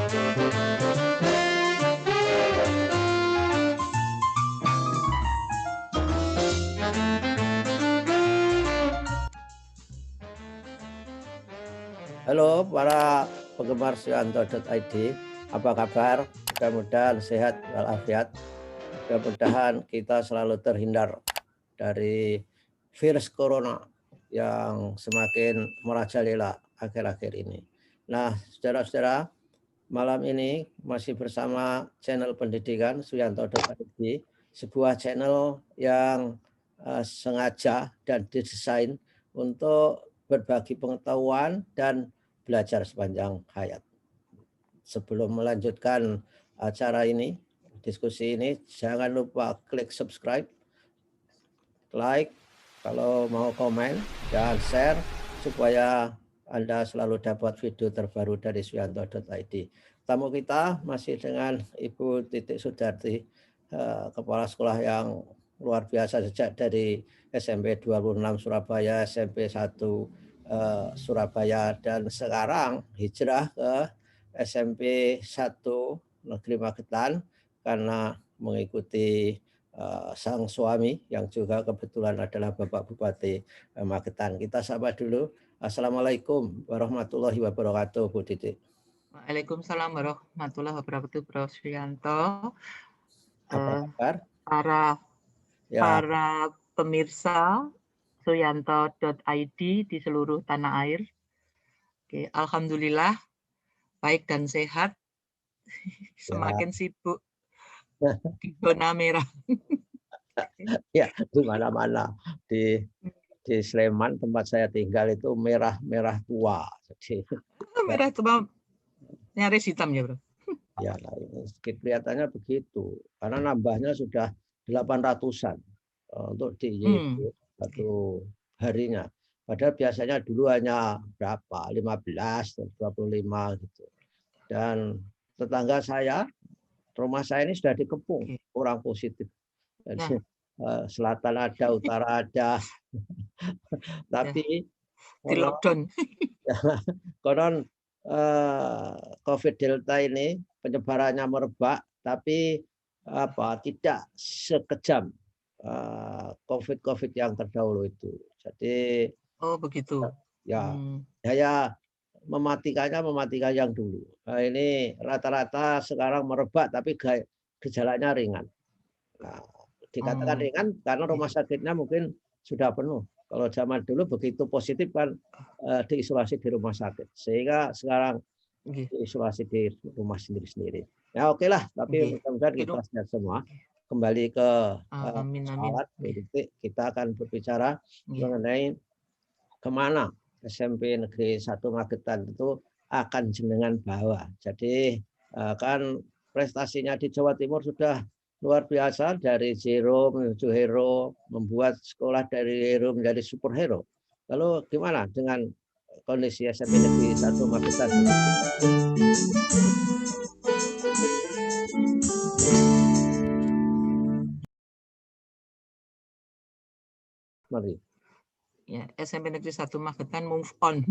Halo para penggemar Suyanto.id, apa kabar? Mudah-mudahan sehat walafiat. Mudah-mudahan kita selalu terhindar dari virus corona yang semakin merajalela akhir-akhir ini. Nah, saudara-saudara, malam ini masih bersama channel pendidikan Suyanto.id, sebuah channel yang sengaja dan didesain untuk berbagi pengetahuan dan belajar sepanjang hayat. Sebelum melanjutkan acara ini, diskusi ini, jangan lupa klik subscribe, like, kalau mau komen, dan share supaya Anda selalu dapat video terbaru dari Suyanto.id. Tamu kita masih dengan Ibu Titik Sudarti, kepala sekolah yang luar biasa sejak dari SMP 26 Surabaya, SMP 1 Surabaya, dan sekarang hijrah ke SMP 1 Negeri Magetan karena mengikuti sang suami yang juga kebetulan adalah Bapak Bupati Magetan. Kita sapa dulu. Assalamualaikum warahmatullahi wabarakatuh, Bu Titik. Waalaikumsalam warahmatullahi wabarakatuh, Bro Suyanto. Apa kabar? Para pemirsa Suyanto.id di seluruh tanah air. Oke, alhamdulillah baik dan sehat. Semakin sibuk di zona merah. Ya, di mana-mana di Sleman tempat saya tinggal itu merah tua. Jadi merah tua nyaris hitam ya, Bro. Ya, ini kelihatannya begitu. Karena nambahnya sudah 800-an untuk di satu harinya. Padahal biasanya dulu hanya berapa? 15, 25 gitu. Dan tetangga saya, rumah saya ini sudah dikepung orang positif. Jadi, selatan ada, utara ada. Tapi di lockdown. Konon COVID Delta ini penyebarannya merebak, tapi tidak sekejam COVID yang terdahulu itu. Jadi begitu. Ya, daya mematikan yang dulu. Nah, ini rata-rata sekarang merebak, tapi gejalanya ringan. Nah, dikatakan ringan karena rumah sakitnya mungkin sudah penuh. Kalau zaman dulu begitu positif kan diisolasi di rumah sakit, sehingga sekarang diisolasi di rumah sendiri-sendiri. Ya oke lah, tapi mudah-mudahan kita sehat semua. Kembali ke pesawat, kita akan berbicara mengenai kemana SMP Negeri 1 Magetan itu akan jenengan bawa. Jadi kan prestasinya di Jawa Timur sudah luar biasa, dari zero menuju hero, membuat sekolah dari hero menjadi superhero. Lalu gimana dengan kondisi SMP Negeri 1 Magetan? Mari. Ya, SMP Negeri 1 Magetan move on.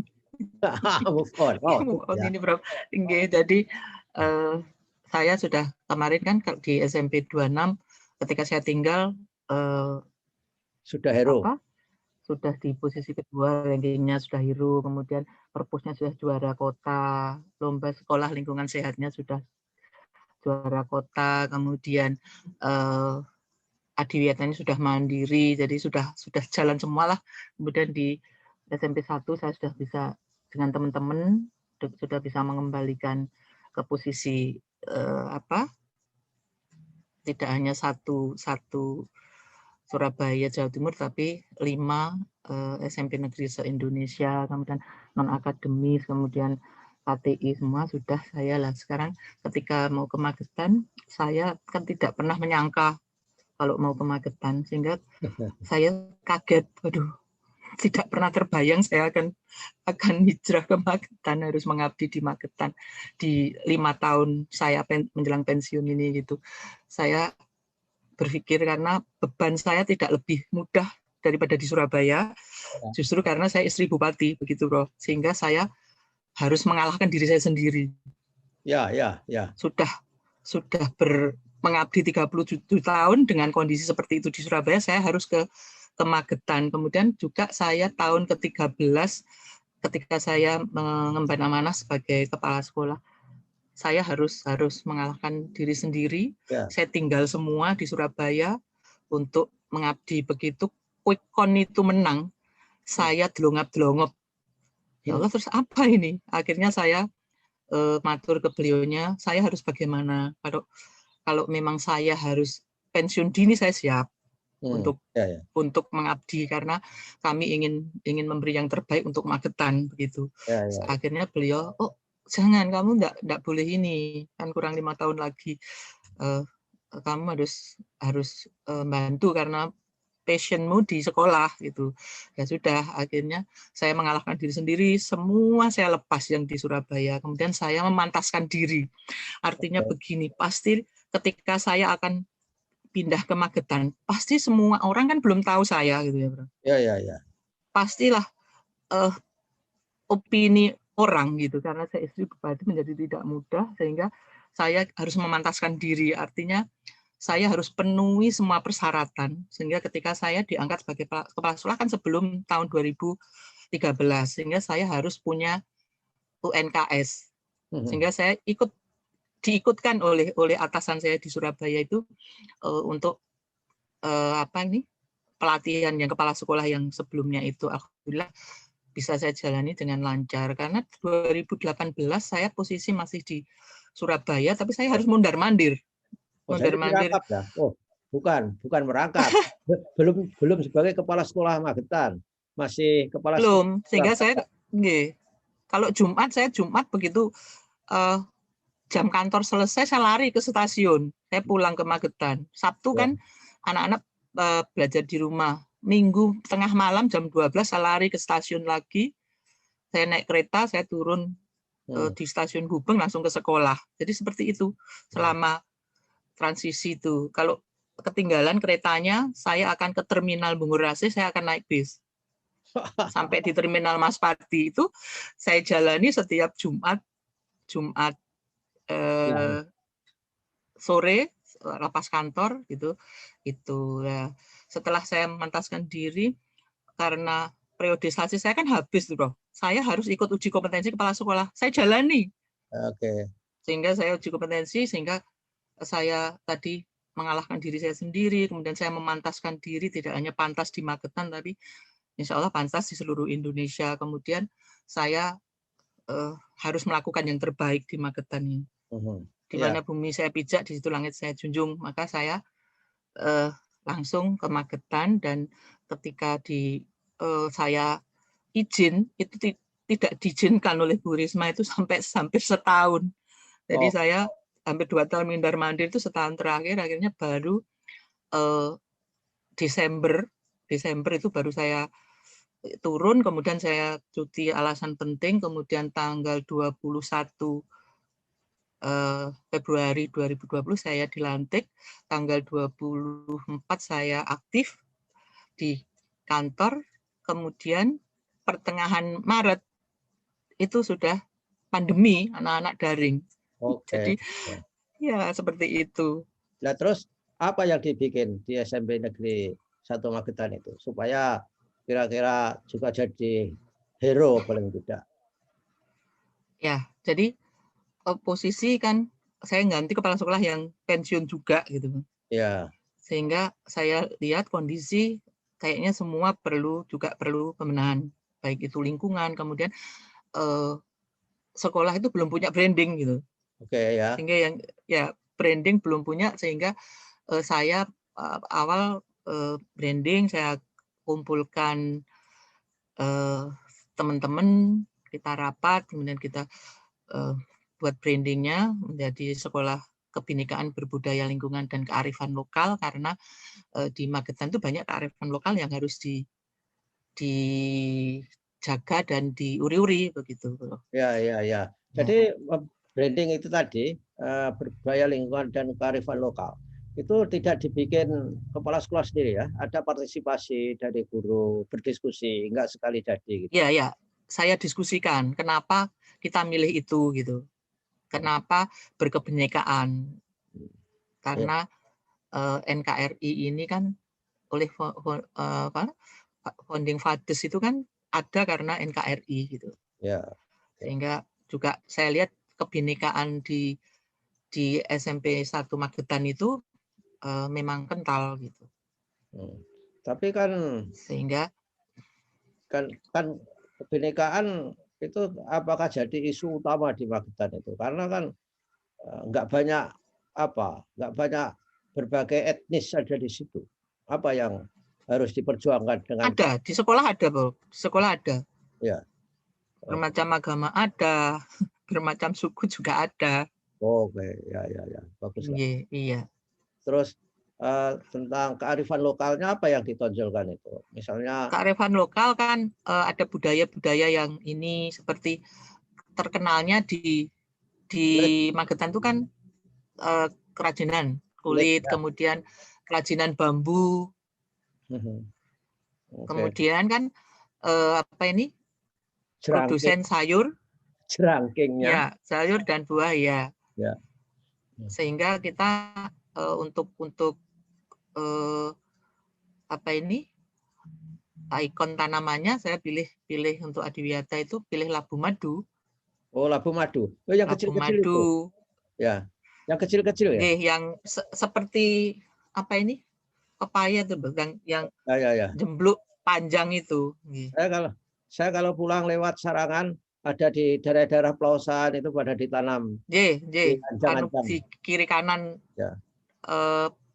Move on. Move on ini Bro. Jadi saya sudah kemarin kan di SMP 26 ketika saya tinggal sudah hero. Sudah di posisi kedua, rankingnya sudah hero, kemudian perpusnya sudah juara kota, lomba sekolah lingkungan sehatnya sudah juara kota, kemudian adiwiyatanya sudah mandiri, jadi sudah jalan semua lah. Kemudian di SMP 1 saya sudah bisa dengan teman-teman sudah bisa mengembalikan ke posisi tidak hanya satu Surabaya Jawa Timur, tapi 5 SMP negeri se-Indonesia, kemudian non akademis, kemudian KTI semua sudah saya lah. Sekarang ketika mau ke Magetan, saya kan tidak pernah menyangka kalau mau ke Magetan, sehingga saya kaget, waduh, tidak pernah terbayang saya akan hijrah ke Magetan, harus mengabdi di Magetan di 5 tahun saya menjelang pensiun ini gitu. Saya berpikir karena beban saya tidak lebih mudah daripada di Surabaya, justru karena saya istri bupati begitu Bro, sehingga saya harus mengalahkan diri saya sendiri. Ya, ya, ya. Sudah mengabdi 37 tahun dengan kondisi seperti itu di Surabaya, saya harus ke Magetan. Kemudian juga saya tahun ke-13 ketika saya mengemban amanah sebagai kepala sekolah, saya harus mengalahkan diri sendiri. Ya. Saya tinggal semua di Surabaya untuk mengabdi. Begitu quick count itu menang, saya delongap-delongop. Ya Allah, terus apa ini? Akhirnya saya matur ke beliaunya, saya harus bagaimana? Kalau memang saya harus pensiun dini, saya siap untuk mengabdi karena kami ingin memberi yang terbaik untuk Magetan begitu. Akhirnya beliau, oh jangan, kamu enggak boleh ini, kan kurang 5 tahun lagi, kamu harus bantu karena passionmu di sekolah gitu. Ya sudah, akhirnya saya mengalahkan diri sendiri, semua saya lepas yang di Surabaya, kemudian saya memantaskan diri. Artinya begini, pasti ketika saya akan pindah ke Magetan, pasti semua orang kan belum tahu saya gitu ya, Bro. Ya. Pastilah opini orang gitu, karena saya istri bupati menjadi tidak mudah, sehingga saya harus memantaskan diri. Artinya saya harus penuhi semua persyaratan, sehingga ketika saya diangkat sebagai kepala sekolah kan sebelum tahun 2013, sehingga saya harus punya UNKS, sehingga saya diikutkan oleh atasan saya di Surabaya itu untuk pelatihan yang kepala sekolah yang sebelumnya itu. Alhamdulillah bisa saya jalani dengan lancar, karena 2018 saya posisi masih di Surabaya, tapi saya harus mondar-mandir. Jadi merangkap ya? Oh, bukan merangkap. Belum sebagai kepala sekolah Magetan, masih kepala belum. sekolah. Sehingga saya kalau Jumat begitu jam kantor selesai, saya lari ke stasiun, saya pulang ke Magetan. Sabtu kan anak-anak belajar di rumah. Minggu tengah malam jam 12 saya lari ke stasiun lagi. Saya naik kereta, saya turun di stasiun Gubeng langsung ke sekolah. Jadi seperti itu selama transisi itu. Kalau ketinggalan keretanya, saya akan ke terminal Bungurasi, saya akan naik bis. Sampai di terminal Maspati itu saya jalani setiap Jumat sore lepas kantor gitu. Itu ya. Setelah saya memantaskan diri, karena periodisasi saya kan habis tuh, Bro. Saya harus ikut uji kompetensi kepala sekolah. Saya jalani. Sehingga saya uji kompetensi, sehingga saya tadi mengalahkan diri saya sendiri, kemudian saya memantaskan diri, tidak hanya pantas di Magetan, tapi insya Allah pantas di seluruh Indonesia. Kemudian saya harus melakukan yang terbaik di Magetan ini. Di mana bumi saya pijak, di situ langit saya junjung. Maka saya langsung ke Magetan, dan ketika saya izin, itu tidak diizinkan oleh Bu Risma itu sampai hampir setahun. Jadi saya hampir 2 tahun mondar-mandir itu, setahun terakhir akhirnya baru Desember itu baru saya turun, kemudian saya cuti alasan penting, kemudian tanggal 21 Februari 2020 saya dilantik, tanggal 24 saya aktif di kantor, kemudian pertengahan Maret itu sudah pandemi, anak-anak daring. Jadi ya seperti itu. Nah, terus apa yang dibikin di SMP Negeri 1 Magetan itu supaya kira-kira juga jadi hero paling tidak? Ya, jadi posisi kan saya ganti kepala sekolah yang pensiun juga gitu. Ya. Sehingga saya lihat kondisi kayaknya semua perlu pembenahan, baik itu lingkungan, kemudian sekolah itu belum punya branding gitu. Sehingga yang branding belum punya, sehingga saya awal branding, saya kumpulkan teman-teman, kita rapat, kemudian kita buat brandingnya menjadi sekolah Kebhinekaan Berbudaya Lingkungan dan Kearifan Lokal, karena di Magetan itu banyak kearifan lokal yang harus dijaga dan diuri-uri begitu. Ya. Jadi branding itu tadi berbudaya lingkungan dan kearifan lokal itu tidak dibikin kepala sekolah sendiri ya, ada partisipasi dari guru, berdiskusi, enggak sekali jadi gitu. Ya, saya diskusikan kenapa kita milih itu gitu. Kenapa berkebinekaan? Ya. Karena NKRI ini kan oleh founding fathers itu kan ada karena NKRI gitu. Ya. Sehingga juga saya lihat kebinekaan di SMP 1 Magetan itu memang kental gitu. Tapi kan Sehingga kan kebinekaan itu apakah jadi isu utama di Magetan itu? Karena kan nggak banyak berbagai etnis ada di situ. Apa yang harus diperjuangkan dengan ada di sekolah ada, Bro. Di sekolah ada. Ya. Bermacam agama ada, bermacam suku juga ada. Oke, ya, bagus lah. Iya. Terus tentang kearifan lokalnya apa yang ditonjolkan itu? Misalnya kearifan lokal kan ada budaya-budaya yang ini seperti terkenalnya di Magetan itu kan kerajinan kulit, kemudian kerajinan bambu, kemudian kan produsen sayur, jerangkingnya, ya sayur dan buah ya. Sehingga kita untuk ikon tanamannya saya pilih untuk adiwiyata itu pilih labu madu. Oh, labu madu. Oh, yang kecil-kecil itu. Ya. Yang kecil-kecil ya? Yang seperti pepaya tuh, yang jembluk panjang itu. Saya kalau pulang lewat Sarangan ada di daerah-daerah pelausan itu pada ditanam. Di kiri kanan ya.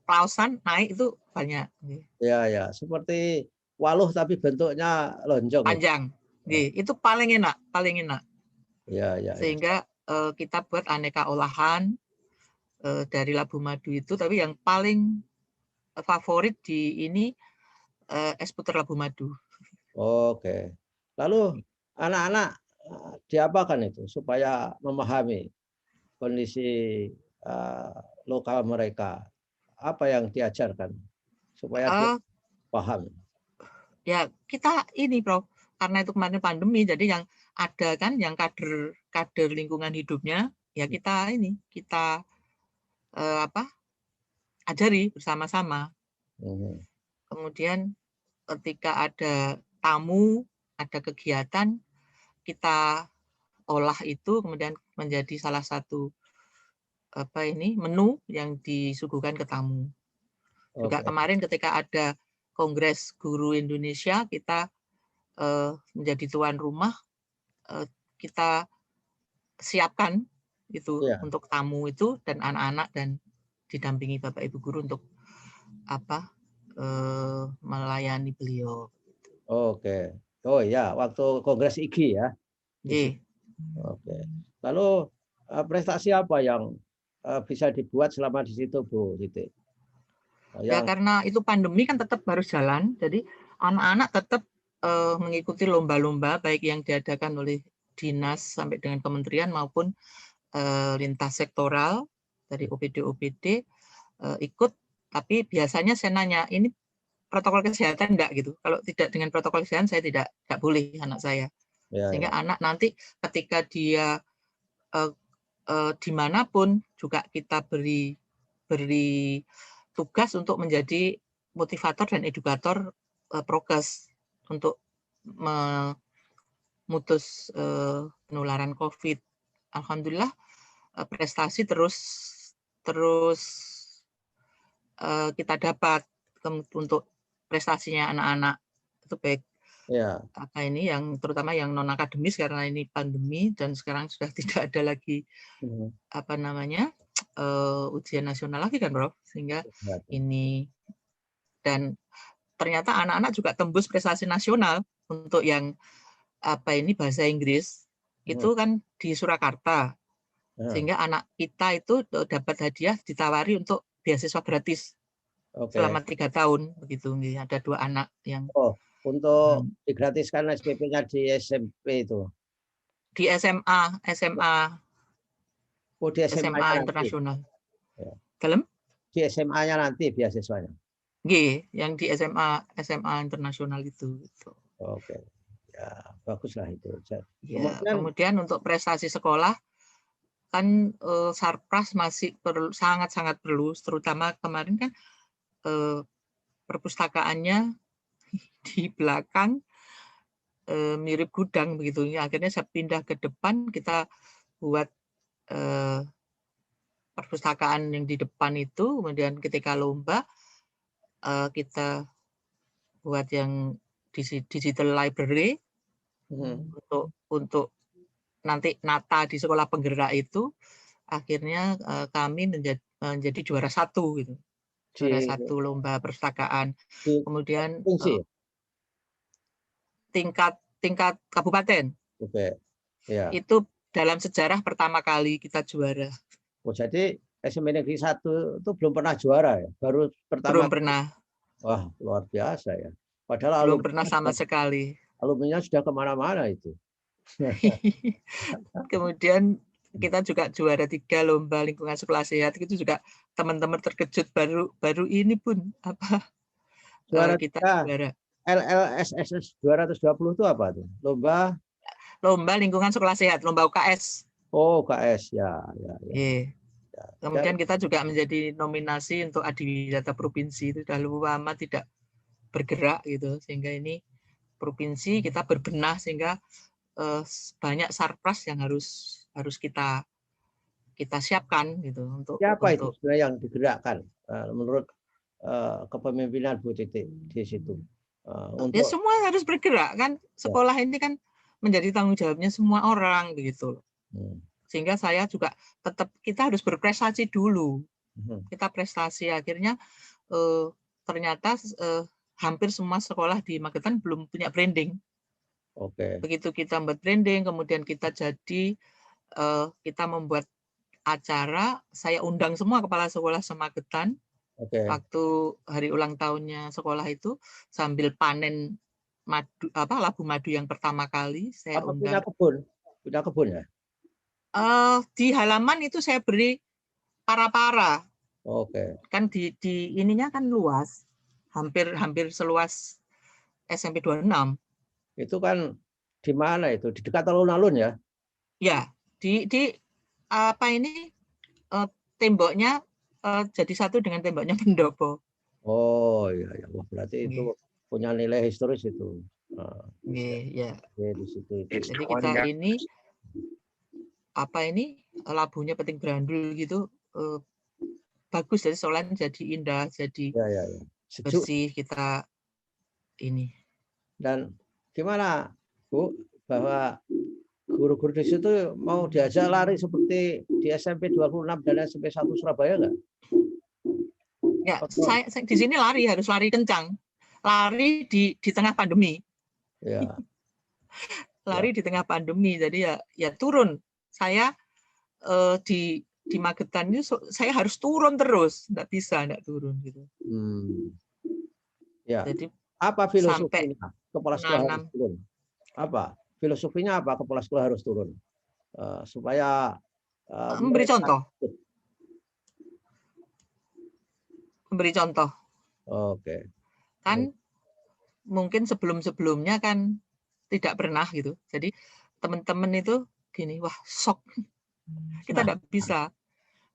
Pelausan naik itu banyak. Ya, seperti waluh tapi bentuknya lonjong. Panjang. Itu paling enak. Ya. Sehingga kita buat aneka olahan dari labu madu itu, tapi yang paling favorit di ini es puter labu madu. Oke. Lalu anak-anak diapakan itu supaya memahami kondisi lokal mereka? Apa yang diajarkan supaya dia paham? Ya kita ini, Prof, karena itu kemarin pandemi, jadi yang ada kan yang kader lingkungan hidupnya ya kita ajari bersama-sama. Kemudian ketika ada tamu, ada kegiatan, kita olah itu kemudian menjadi salah satu menu yang disuguhkan ke tamu. Juga kemarin ketika ada Kongres Guru Indonesia, kita menjadi tuan rumah, kita siapkan itu untuk tamu itu dan anak-anak dan didampingi Bapak Ibu guru untuk melayani beliau. Oke. Oh ya, waktu Kongres IGI ya. Oke. Lalu prestasi apa yang bisa dibuat selama di situ, Bu Siti? Ya karena itu pandemi kan tetap harus jalan, jadi anak-anak tetap mengikuti lomba-lomba baik yang diadakan oleh dinas sampai dengan kementerian maupun lintas sektoral dari OPD ikut. Tapi biasanya saya nanya, ini protokol kesehatan enggak gitu? Kalau tidak dengan protokol kesehatan saya tidak boleh anak saya. Sehingga anak nanti ketika dia dimanapun juga kita beri tugas untuk menjadi motivator dan edukator prokes untuk memutus penularan COVID. Alhamdulillah prestasi terus kita dapat untuk prestasinya anak-anak itu baik yang terutama yang non akademis karena ini pandemi dan sekarang sudah tidak ada lagi ujian nasional lagi kan, Prof, sehingga ini dan ternyata anak-anak juga tembus prestasi nasional untuk yang bahasa Inggris itu kan di Surakarta, sehingga anak kita itu dapat hadiah ditawari untuk beasiswa gratis selama 3 tahun begitu. Ada 2 anak yang untuk digratiskan SPP-nya di SMP itu. Di SMA Oh, di SMA internasional. Di SMA-nya nanti beasiswanya. Yang di SMA internasional itu. Oke. Ya, baguslah itu. Kemudian untuk prestasi sekolah kan Sarpras masih sangat-sangat perlu, terutama kemarin kan perpustakaannya di belakang mirip gudang begitu. Akhirnya saya pindah ke depan, kita buat perpustakaan yang di depan itu, kemudian ketika lomba kita buat yang digital library untuk nanti nata di sekolah penggerak itu. Akhirnya kami menjadi juara 1 gitu. Juara 1 lomba perpustakaan. Kemudian tingkat kabupaten. Oke. Ya. Itu dalam sejarah pertama kali kita juara. Oh, jadi SMP Negeri 1 itu belum pernah juara ya? Baru pertama. Belum pernah. Wah, luar biasa ya. Padahal belum pernah sama sekali. Alumninya sudah kemana-mana itu. Kemudian kita juga juara 3 lomba lingkungan sekolah sehat. Itu juga teman-teman terkejut baru ini pun apa juara kita juara. LLSSS 220 itu apa tuh? Lomba lingkungan sekolah sehat, lomba UKS. Oh, UKS ya. Kemudian kita juga menjadi nominasi untuk Adiwidata Provinsi. Itu sudah lama tidak bergerak gitu, sehingga ini provinsi kita berbenah sehingga banyak Sarpras yang harus kita siapkan gitu untuk. Siapa itu sebenarnya yang digerakkan menurut kepemimpinan Bu Titi di situ? Ya semua harus bergerak kan, sekolah ini kan menjadi tanggung jawabnya semua orang begitu. Sehingga saya juga tetap kita harus berprestasi dulu. Kita prestasi, akhirnya ternyata hampir semua sekolah di Magetan belum punya branding. Oke. Begitu kita membuat branding, kemudian kita kita membuat acara, saya undang semua kepala sekolah se-Magetan. Waktu hari ulang tahunnya sekolah itu, sambil panen labu madu yang pertama kali saya undang. Punya kebun ya? Di halaman itu saya beri para-para. Oke. Kan di ininya kan luas, hampir seluas SMP 26. Itu kan di mana itu? Di dekat alun-alun ya? Ya, di apa ini temboknya jadi satu dengan temboknya Pendopo. Oh iya. Wah, berarti itu punya nilai historis itu. Ya. Di situ itu. Jadi kita ini labunya Peting Brandul gitu bagus, dari soalnya jadi indah, jadi bersih kita ini. Dan gimana Bu, bahwa guru-guru di situ mau diajak lari seperti di SMP 26 dan SMP 1 Surabaya nggak? Ya, saya di sini harus lari kencang. Lari di tengah pandemi. Ya. Lari di tengah pandemi, jadi ya turun. Saya di Magetan itu saya harus turun terus, nggak turun gitu. Ya. Jadi apa filosofinya kepala sekolah harus turun? Apa filosofinya? Apa kepala sekolah harus turun supaya memberi contoh. Memberi contoh. Oke. Kan mungkin sebelum-sebelumnya kan tidak pernah gitu. Jadi teman-teman itu gini, wah shock. Kita tidak bisa.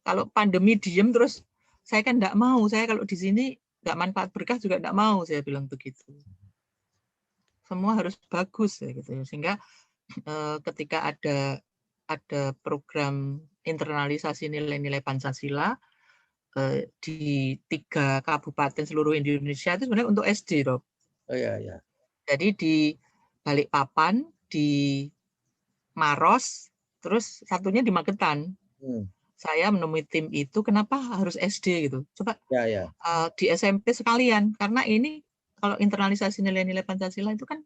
Kalau pandemi diem terus, saya kan tidak mau. Saya kalau di sini nggak manfaat berkah juga tidak mau. Saya bilang begitu. Semua harus bagus ya gitu. Sehingga ketika ada program internalisasi nilai-nilai Pancasila di 3 kabupaten seluruh Indonesia itu sebenarnya untuk SD, Rob. Oh iya. Jadi di Balikpapan, di Maros, terus satunya di Magetan. Saya menemui tim itu, kenapa harus SD gitu? Coba di SMP sekalian, karena ini kalau internalisasi nilai-nilai Pancasila itu kan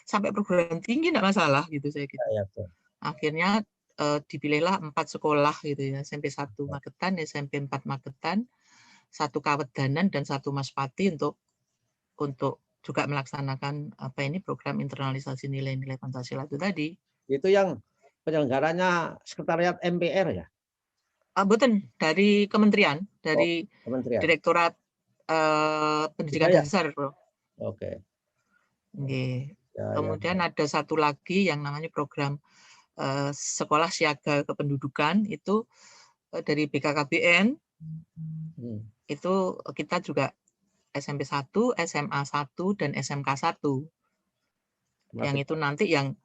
sampai perguruan tinggi tidak masalah gitu saya gitu. Akhirnya dipilihlah 4 sekolah gitu ya, SMP 1 Magetan, SMP 4 Magetan, 1 Kawedanan dan 1 Maspati untuk juga melaksanakan program internalisasi nilai-nilai Pancasila itu tadi. Itu yang penyelenggaranya sekretariat MPR ya? Betul, dari kementerian, dari Direktorat Pendidikan Dasar, Bro. Oke. Kemudian ada satu lagi yang namanya program sekolah siaga kependudukan itu dari BKKBN itu kita juga SMP 1, SMA 1 dan SMK 1 yang itu nanti yang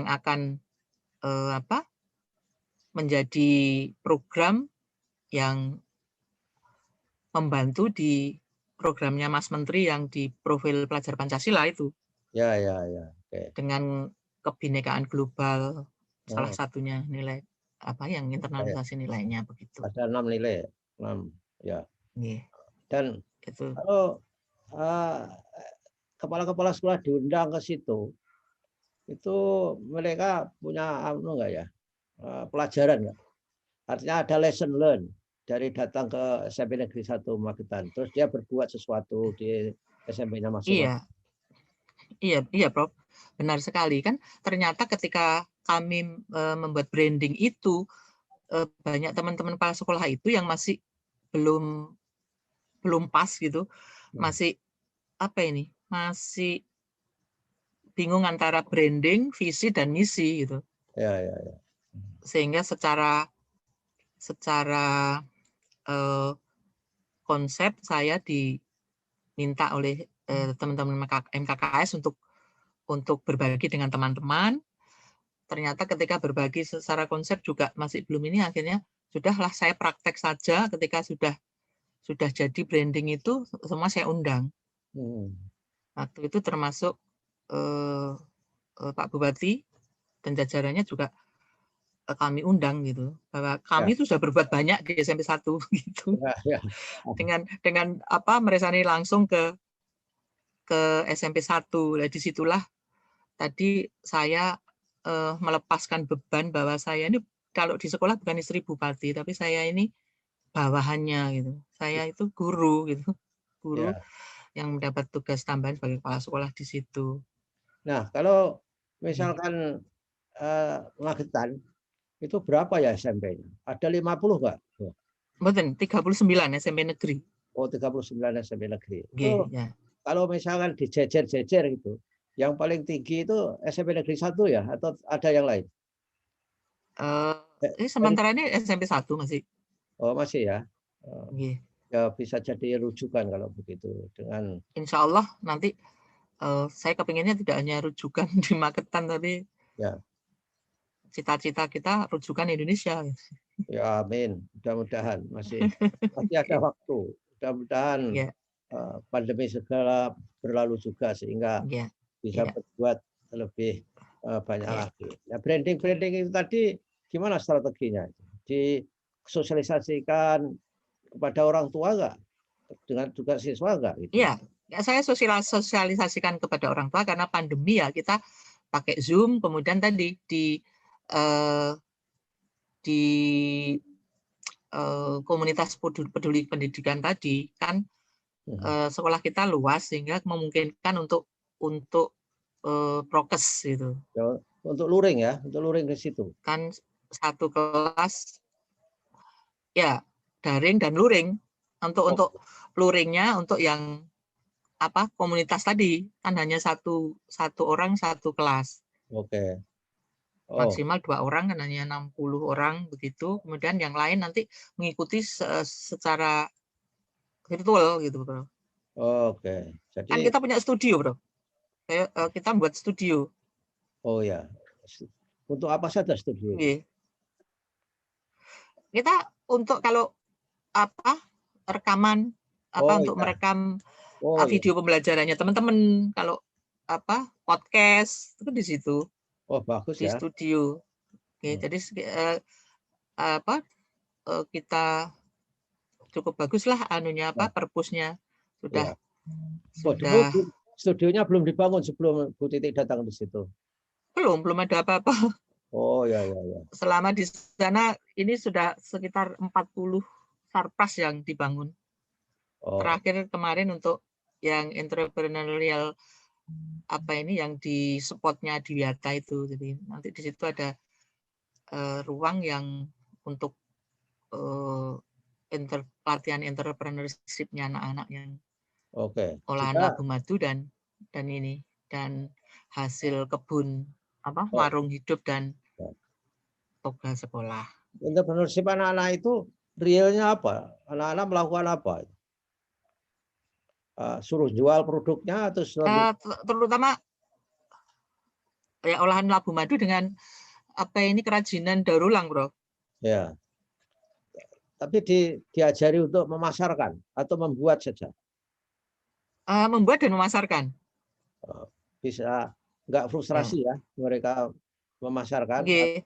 akan menjadi program yang membantu di programnya Mas Menteri yang di profil pelajar Pancasila itu. Ya. Okay. Dengan kebinekaan global, salah satunya nilai yang internalisasi nilainya begitu. Ada 6 nilai, 6 ya. Yeah. Dan itu. Kalau kepala-kepala sekolah diundang ke situ, itu mereka punya enggak ya, pelajaran nggak? Artinya ada lesson learn dari datang ke SMP Negeri 1 Magetan. Terus dia berbuat sesuatu di SMP-nya masing-masing. Iya, Prof. Benar sekali kan. Ternyata ketika kami membuat branding itu, banyak teman-teman kepala sekolah itu yang masih belum pas gitu, masih masih bingung antara branding, visi dan misi gitu. Ya. Sehingga secara konsep saya diminta oleh teman-teman MKKS untuk berbagi dengan teman-teman. Ternyata ketika berbagi secara konsep juga masih belum ini, akhirnya sudahlah saya praktek saja. Ketika sudah jadi branding itu semua saya undang. Waktu itu termasuk Pak Bupati dan jajarannya juga kami undang gitu, bahwa kami itu sudah berbuat banyak di SMP 1 gitu. Ya. Dengan meresani langsung ke SMP 1. Nah, disitulah tadi saya melepaskan beban bahwa saya ini kalau di sekolah bukan istri bupati, tapi saya ini bawahannya gitu. Saya itu guru gitu. Guru yang mendapat tugas tambahan sebagai kepala sekolah di situ. Nah, kalau misalkan Magetan itu berapa ya SMP-nya? Ada 50 nggak? Betul, 39 SMP negeri. Oh, 39 SMP negeri. Itu ya. Kalau misalkan dijejer-jejer gitu, yang paling tinggi itu SMP Negeri 1 ya, atau ada yang lain? Sementara ini SMP 1 masih. Oh, masih ya. Yeah. Ya bisa jadi rujukan kalau begitu dengan. Insya Allah nanti saya kepinginnya tidak hanya rujukan di Magetan, tapi Ya. Cita-cita kita rujukan Indonesia. Ya, amin. Mudah-mudahan masih ada waktu. Mudah-mudahan pandemi segala berlalu juga sehingga bisa berbuat lebih banyak lagi. Nah, branding itu tadi gimana strateginya? Disosialisasikan kepada orang tua nggak? Dengan juga siswa nggak? Gitu? Iya, saya sosialisasikan kepada orang tua karena pandemi ya, kita pakai Zoom, kemudian tadi di komunitas peduli pendidikan tadi kan sekolah kita luas sehingga memungkinkan untuk prokes gitu. Ya, untuk luring ke situ. Kan satu kelas ya daring dan luring. Untuk luringnya untuk yang komunitas tadi kan hanya satu orang satu kelas. Oke. Maksimal 2 orang kan hanya 60 orang begitu. Kemudian yang lain nanti mengikuti secara virtual gitu, Bro. Oke. Jadi Kan kita punya studio, Bro. Kita buat studio. Oh ya. Untuk apa saja studio? Kita untuk kalau rekaman untuk merekam video pembelajarannya teman-teman, kalau podcast itu di situ. Oh, bagus di ya. Studio. Oke, jadi kita cukup baguslah perpusnya sudah. Studionya belum dibangun sebelum Bu Titik datang di situ. Belum ada apa-apa. Oh ya. Selama di sana ini sudah sekitar 40 sarpas yang dibangun. Terakhir kemarin untuk yang entrepreneurial yang di spotnya di Wiata itu. Jadi nanti di situ ada ruang yang untuk pelatihan entrepreneurship-nya anak-anak yang olahan labu madu dan hasil kebun warung hidup dan toga sekolah. Entrepreneurship anak-anak itu realnya apa? Anak-anak melakukan apa? Suruh jual produknya atau Terutama ya olahan labu madu dengan apa ini kerajinan daur ulang, Bro. ya. Tapi diajari untuk memasarkan atau membuat saja. Membuat dan memasarkan. Bisa nggak frustrasi ya mereka memasarkan. Oke.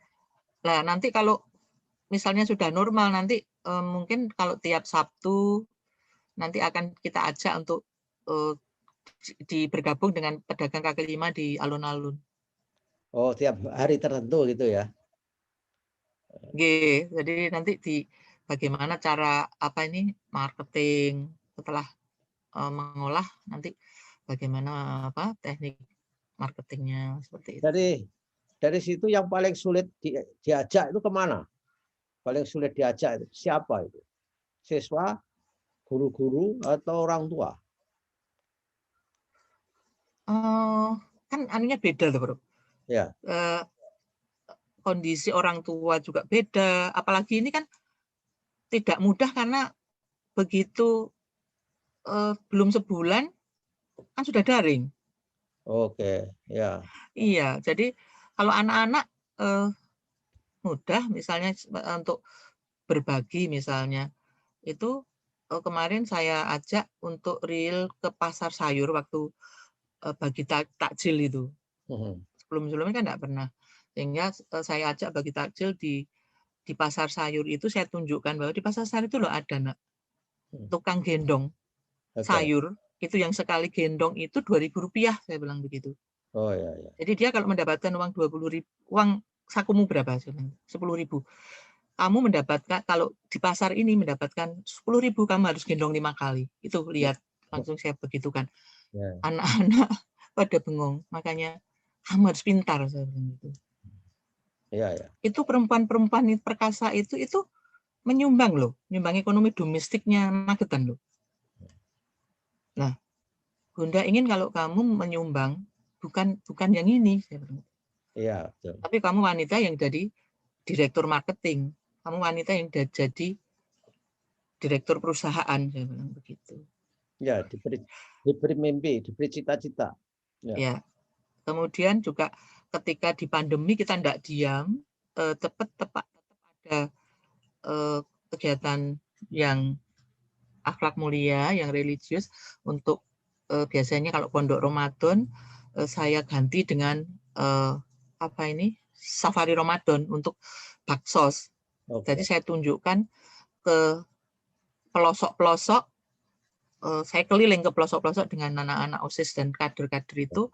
Nah, nanti kalau misalnya sudah normal, nanti mungkin kalau tiap Sabtu nanti akan kita ajak untuk bergabung dengan pedagang kaki lima di alun-alun. Oh, tiap hari tertentu gitu ya? Jadi nanti bagaimana cara marketing setelah mengolah, nanti bagaimana teknik marketingnya seperti itu. Dari situ yang paling sulit diajak itu kemana? Paling sulit diajak itu siapa itu? Siswa, guru-guru, atau orang tua? Kan anunya beda loh, Bro. Ya. Kondisi orang tua juga beda. Apalagi ini kan tidak mudah karena begitu belum sebulan kan sudah daring. Oke, ya. Iya, jadi kalau anak-anak mudah misalnya untuk berbagi misalnya itu kemarin saya ajak untuk reel ke pasar sayur waktu bagi takjil itu. Sebelum-sebelumnya kan enggak pernah. Sehingga saya ajak bagi takjil di pasar sayur itu, saya tunjukkan bahwa di pasar sayur itu loh ada tukang gendong sayur, itu yang sekali gendong itu Rp2.000, saya bilang begitu. Oh ya, ya. Jadi dia kalau mendapatkan uang 20.000, uang sakumu berapa? 10.000. Kamu mendapatkan, kalau di pasar ini mendapatkan 10.000, kamu harus gendong 5 kali. Itu lihat, langsung saya begitukan. Anak-anak pada bengong, makanya kamu harus pintar, saya bilang gitu. Ya, ya. Itu perempuan-perempuan perkasa itu menyumbang loh, menyumbang ekonomi domestiknya Magetan loh. Nah, Bunda ingin kalau kamu menyumbang bukan yang ini, saya bilang. Iya, betul. Tapi kamu wanita yang jadi direktur marketing, kamu wanita yang jadi direktur perusahaan, saya bilang begitu. Ya, diberi mimpi, diberi cita-cita. Ya. Kemudian juga ketika di pandemi kita tidak diam, tetap ada kegiatan yang akhlak mulia, yang religius. Untuk biasanya kalau pondok Ramadan saya ganti dengan safari Ramadan untuk baksos. Jadi saya tunjukkan ke pelosok-pelosok, saya keliling ke pelosok-pelosok dengan anak-anak OSIS dan kader-kader itu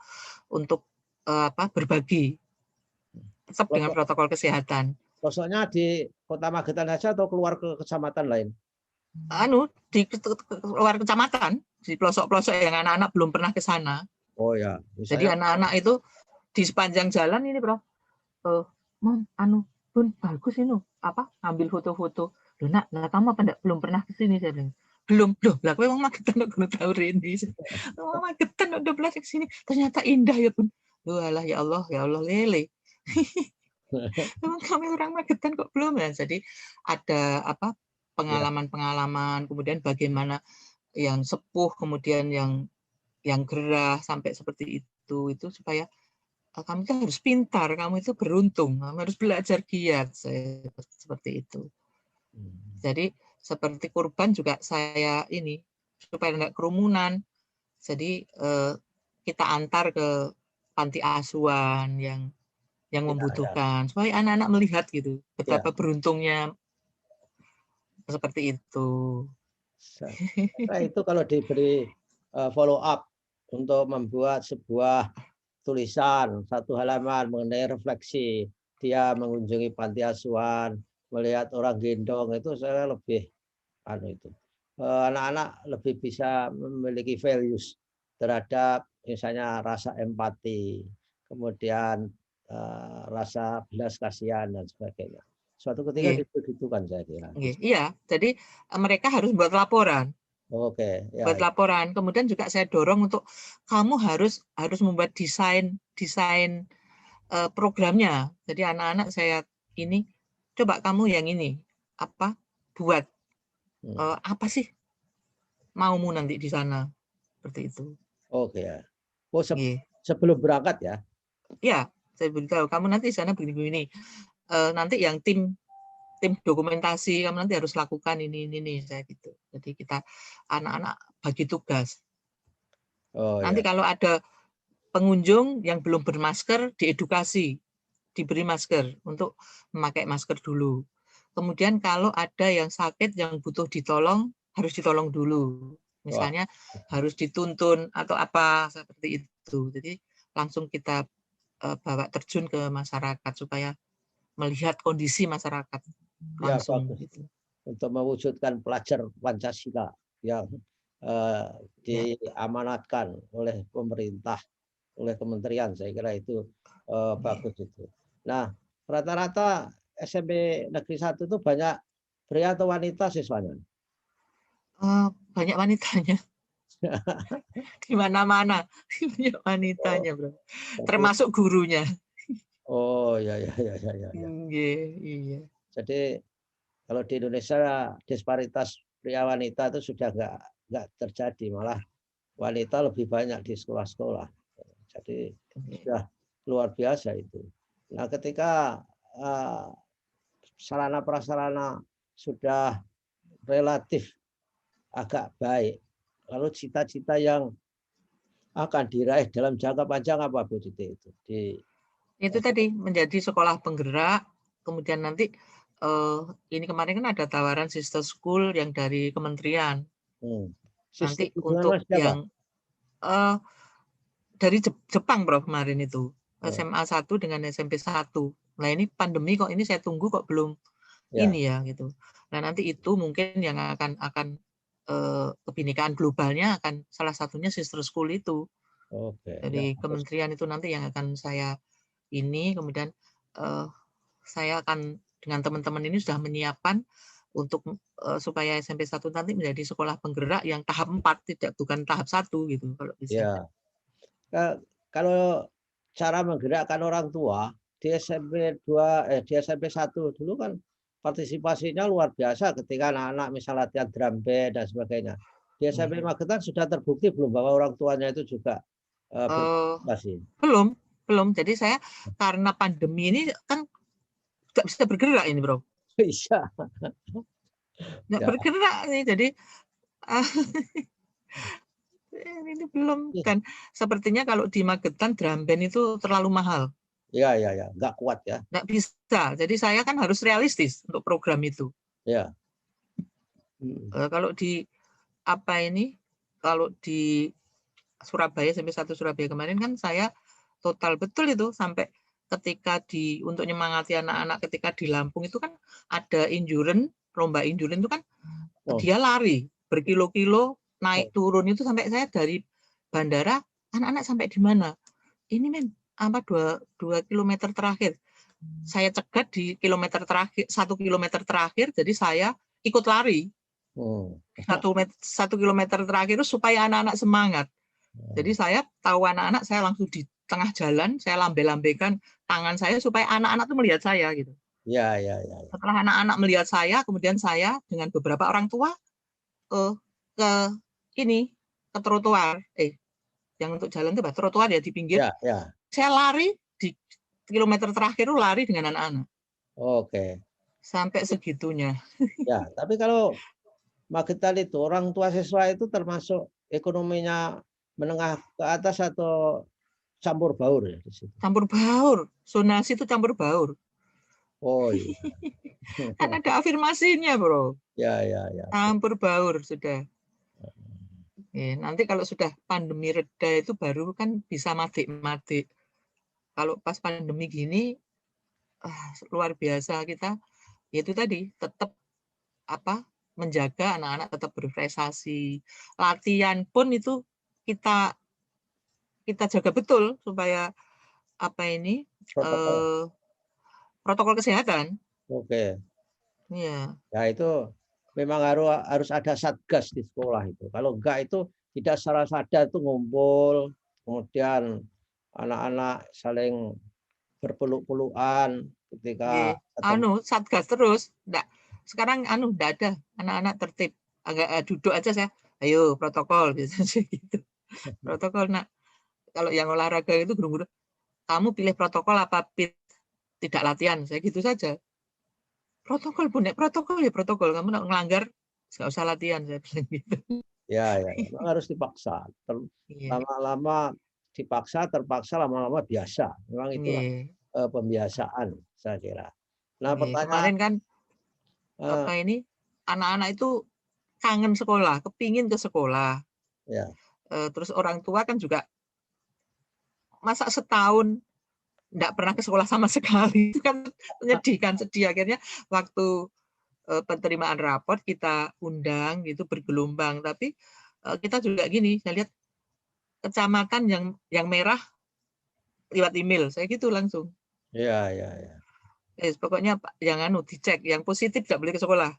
untuk berbagi, tetap dengan protokol kesehatan. Pelosoknya di Kota Magetan saja atau keluar ke kecamatan lain? Di luar kecamatan, di pelosok-pelosok yang anak-anak belum pernah ke sana. Oh ya. Jadi anak-anak itu di sepanjang jalan ini, Bro. Mom, Bun, bagus ini ngambil foto-foto. Loh, Nak, kamu apa belum pernah ke sini, saya bilang. Belum. Loh, lah kowe wong Magetan kok kudu tahu rene. Wong Magetan udah belas ke sini. Ternyata indah ya, Bun. Loh, alah ya Allah lele. Memang kami orang Magetan kok belum ya. Jadi ada pengalaman-pengalaman, kemudian bagaimana yang sepuh, kemudian yang gerah sampai seperti itu supaya kamu kan harus pintar, kamu itu beruntung, kamu harus belajar giat, seperti itu. Jadi seperti kurban juga saya ini supaya enggak kerumunan. Jadi kita antar ke panti asuhan yang membutuhkan, supaya anak-anak melihat gitu betapa beruntungnya, seperti itu. Nah, itu kalau diberi follow up untuk membuat sebuah tulisan 1 halaman mengenai refleksi dia mengunjungi panti asuhan, melihat orang gendong, itu saya lebih anak-anak lebih bisa memiliki values terhadap misalnya rasa empati, kemudian rasa belas kasihan dan sebagainya. Suatu ketika dibutuhkan, saya kira. Iya, jadi mereka harus buat laporan. Oke, ya. Buat laporan. Kemudian juga saya dorong untuk kamu harus membuat desain programnya. Jadi anak-anak saya ini coba kamu yang ini apa buat apa sih maumu nanti di sana seperti itu. Oke ya. Oh, Iya. sebelum berangkat ya. Ya, saya beritahu kamu nanti di sana begini-begini. Nanti yang tim dokumentasi kamu nanti harus lakukan ini saya gitu. Jadi kita anak-anak bagi tugas. Oh Nanti ya. kalau ada pengunjung yang belum bermasker diedukasi, diberi masker untuk memakai masker dulu. Kemudian kalau ada yang sakit yang butuh ditolong harus ditolong dulu. Wah. Misalnya harus dituntun atau apa seperti itu. Jadi langsung kita bawa terjun ke masyarakat supaya melihat kondisi masyarakat Ya, langsung bagus. gitu. Untuk mewujudkan pelajar Pancasila yang Ya. diamanatkan oleh pemerintah, oleh kementerian, saya kira itu bagus itu. Nah, rata-rata SMP Negeri 1 itu banyak pria atau wanita siswanya? Banyak wanitanya di mana-mana, banyak wanitanya, Bro. Berarti, Termasuk gurunya. oh ya ya ya ya ya. Iya, iya. Jadi kalau di Indonesia disparitas pria wanita itu sudah nggak terjadi, malah wanita lebih banyak di sekolah-sekolah. Jadi sudah luar biasa itu. Nah, ketika sarana prasarana sudah relatif agak baik, lalu cita-cita yang akan diraih dalam jangka panjang apa Bu Titi itu? Itu tadi menjadi sekolah penggerak, kemudian nanti ini kemarin kan ada tawaran sister school yang dari kementerian. Sistem Nanti hubungan untuk siapa? yang dari Jepang, Bro, kemarin itu. Oh, SMA 1 dengan SMP 1. Nah, ini pandemi kok ini saya tunggu kok belum ya, ini ya gitu. Nah, nanti itu mungkin yang akan kebinekaan globalnya akan salah satunya sister school itu. oke, ya Dari bagus. kementerian itu nanti yang akan saya ini, kemudian saya akan dengan teman-teman ini sudah menyiapkan untuk supaya SMP 1 nanti menjadi sekolah penggerak yang tahap 4, bukan tahap 1 gitu kalau bisa. Ya, kalau cara menggerakkan orang tua di SMP 2 di SMP 1 dulu kan partisipasinya luar biasa ketika anak-anak misal latihan drum band dan sebagainya. Di SMP Magetan sudah terbukti belum bahwa orang tuanya itu juga berpartisipasi? Belum, belum. Jadi saya karena pandemi ini kan nggak bisa bergerak ini, Bro. Bisa. Nggak Ya. bergerak nih, jadi ini belum. Dan sepertinya kalau di Magetan drum band itu terlalu mahal. Ya, ya, ya, nggak kuat ya. Nggak bisa. Jadi saya kan harus realistis untuk program itu. Ya. Kalau di apa ini, kalau di Surabaya sampai 1 Surabaya kemarin kan saya total betul itu sampai ketika untuk nyemangati anak-anak ketika di Lampung itu kan ada lomba endurance itu kan Oh, dia lari berkilo-kilo naik turun itu sampai saya dari bandara anak-anak sampai di mana? Ini men apa 2 kilometer terakhir. Saya cegat di kilometer terakhir 1 kilometer terakhir jadi saya ikut lari. 1 kilometer terakhir itu supaya anak-anak semangat. Jadi saya tahu anak-anak, saya langsung di tengah jalan, saya lambe-lambekan tangan saya supaya anak-anak tuh melihat saya gitu. ya, ya, ya. Setelah anak-anak melihat saya, kemudian saya dengan beberapa orang tua ke ini ke trotoar, yang untuk jalan itu trotoar ya di pinggir. Ya, ya. Saya lari di kilometer terakhir itu lari dengan anak-anak. Oke. Sampai segitunya. Ya, tapi kalau Magetan itu orang tua siswa itu termasuk ekonominya menengah ke atas atau campur baur ya di situ? Campur baur. Zonasi itu campur baur. Oh iya. Kan ada afirmasinya, Bro. Ya, ya, ya. Campur baur sudah. Nanti kalau sudah pandemi reda itu baru kan bisa madik-madik. Kalau pas pandemi gini luar biasa kita, yaitu tadi tetap menjaga anak-anak tetap berprestasi. Latihan pun itu kita jaga betul supaya Protokol. protokol kesehatan. Oke. Iya. Ya itu memang harus ada satgas di sekolah itu. Kalau enggak itu tidak secara sadar itu ngumpul, kemudian anak-anak saling berpeluk-pelukan, ketika Satgas terus. Enggak. Sekarang enggak ada. Anak-anak tertib. Agak duduk aja saya. Ayo protokol biasanya gitu. Protokol nak. Kalau yang olahraga itu guru-guru, kamu pilih protokol apa tidak latihan, saya gitu saja. Protokol pun protokol ya protokol. Kamu nak ngelanggar nggak usah latihan, saya bilang gitu. Ya, memang harus dipaksa. Lama-lama dipaksa, terpaksa, lama-lama biasa. Memang itulah pembiasaan, saya kira. Nah, pertanyaan kemarin kan anak-anak itu kangen sekolah, kepingin ke sekolah. Ya. Terus orang tua kan juga masa setahun enggak pernah ke sekolah sama sekali. Itu kan menyedihkan, sedih. Akhirnya waktu penerimaan raport kita undang gitu bergelombang, tapi kita juga gini, saya lihat kecamatan yang merah lewat email, saya gitu langsung. Ya. Pokoknya yang dicek, yang positif nggak boleh ke sekolah.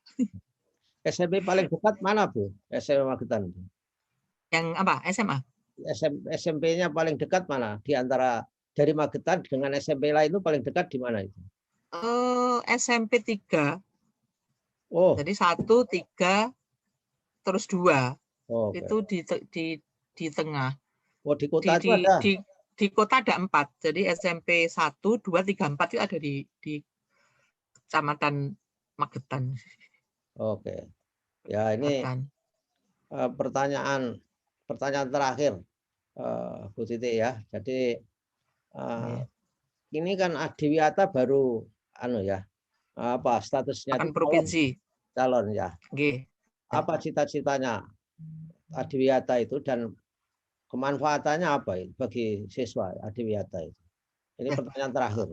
SMP paling dekat mana, Bu? SMP Magetan. Yang apa? SMA? SMP-nya paling dekat mana? Di antara dari Magetan dengan SMP lain itu paling dekat di mana itu? SMP 3. Oh. Jadi 1, 3, terus 2. Okay. Itu di tengah. Oh, di kota itu ada? Di kota ada 4. Jadi SMP 1, 2, 3, 4 itu ada di Kecamatan Magetan. Oke. Ya, ini pertanyaan terakhir, Bu Titi ya. Jadi ini kan Adiwiyata baru statusnya itu provinsi calon ya. Apa cita-citanya Adiwiyata itu dan kemanfaatannya apa itu bagi siswa Adiwiyata itu? Ini pertanyaan terakhir.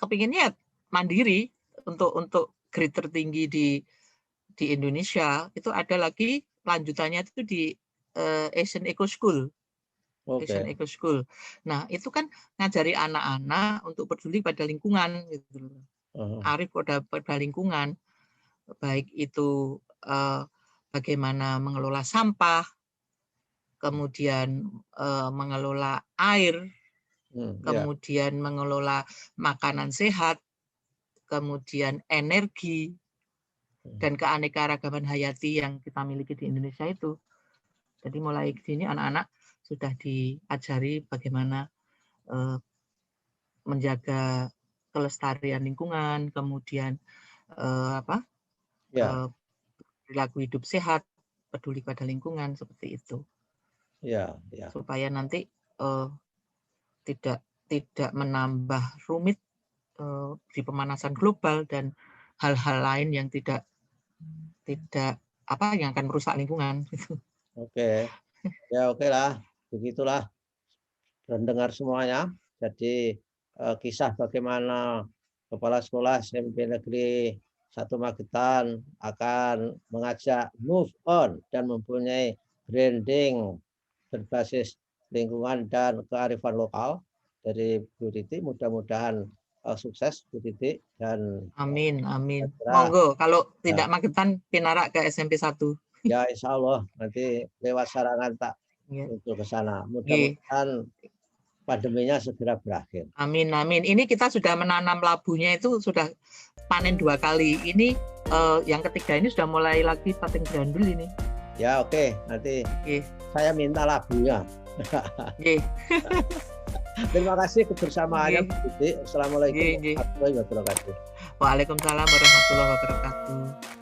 Kepinginnya mandiri untuk grade tertinggi di Indonesia. Itu ada lagi lanjutannya itu di Asian Eco School. Asian Eco School. Nah, itu kan ngajari anak-anak untuk peduli pada lingkungan gitu. Arif pada lingkungan. Baik itu bagaimana mengelola sampah, kemudian mengelola air, kemudian mengelola makanan sehat, kemudian energi, dan keanekaragaman hayati yang kita miliki di Indonesia itu. Jadi mulai sini anak-anak sudah diajari bagaimana menjaga kelestarian lingkungan, kemudian perilaku hidup sehat, peduli pada lingkungan, seperti itu. Ya. Supaya nanti tidak menambah rumit di pemanasan global dan hal-hal lain yang tidak yang akan merusak lingkungan. Oke. Ya, oke lah. Begitulah pendengar semuanya. Jadi kisah bagaimana Kepala Sekolah SMP Negeri 1 Magetan akan mengajak move on dan mempunyai branding berbasis lingkungan dan kearifan lokal dari Bu Titi. Mudah-mudahan sukses Bu Titi dan amin. Monggo kalau tidak Magetan pinarak ke SMP 1. Ya, insya Allah nanti lewat sarangan tak untuk ke sana. Mudah-mudahan pandeminya segera berakhir. Amin. Ini kita sudah menanam labunya itu sudah panen 2 kali. Ini yang ketiga ini sudah mulai lagi pating grandul ini. Ya, oke. Nanti saya minta labunya. Terima kasih kebersamaannya Bu Titi. Assalamualaikum warahmatullahi wabarakatuh. Waalaikumsalam warahmatullahi wabarakatuh.